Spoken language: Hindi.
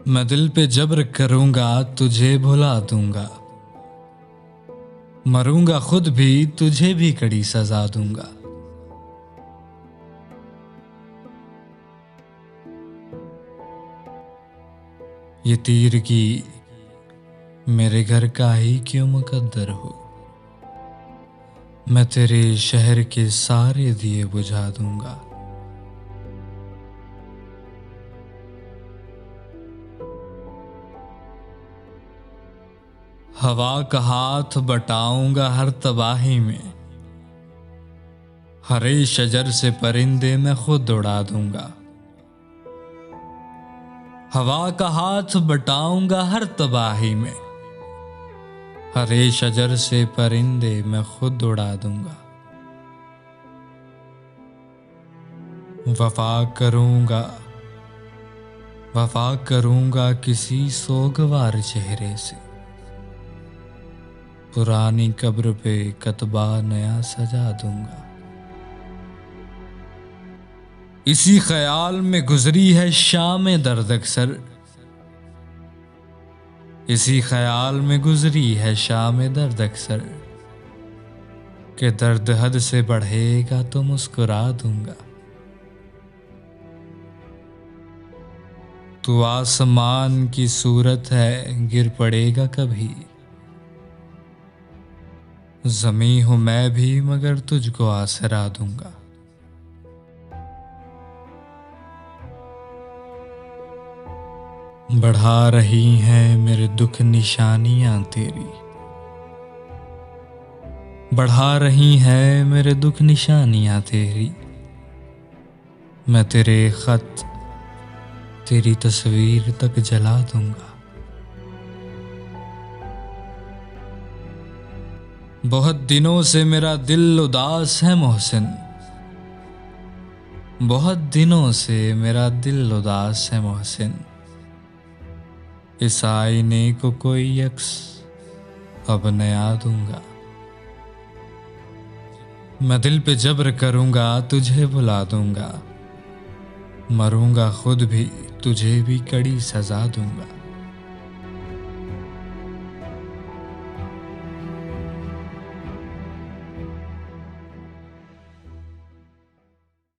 मैं दिल पे जब्र करूंगा, तुझे भुला दूंगा। मरूंगा खुद भी, तुझे भी कड़ी सजा दूंगा। ये तीर की मेरे घर का ही क्यों मुकद्दर हो। मैं तेरे शहर के सारे दिए बुझा दूंगा। हवा का हाथ बटाऊंगा हर तबाही में। हरे शजर से परिंदे मैं खुद उड़ा दूंगा। हवा का हाथ बटाऊंगा हर तबाही में। हरे शजर से परिंदे मैं खुद उड़ा दूंगा। वफा करूंगा किसी सोगवार चेहरे से। पुरानी कब्र पे कतबा नया सजा दूंगा। इसी ख्याल में गुजरी है शाम दर्द अक्सर। इसी ख्याल में गुजरी है शाम दर्द अक्सर कि दर्द हद से बढ़ेगा तो मुस्कुरा दूंगा। तू आसमान की सूरत है, गिर पड़ेगा कभी। ज़मीं हूं मैं भी मगर तुझको आसरा दूंगा। बढ़ा रही हैं मेरे दुख निशानियां तेरी। बढ़ा रही हैं मेरे दुख निशानियां तेरी। मैं तेरे खत तेरी तस्वीर तक जला दूंगा। बहुत दिनों से मेरा दिल उदास है मोहसिन। बहुत दिनों से मेरा दिल उदास है मोहसिन। इस आईने को कोई अक्स अब नया दूंगा। मैं दिल पे जब्र करूंगा, तुझे भुला दूंगा। मरूंगा खुद भी, तुझे भी कड़ी सजा दूंगा।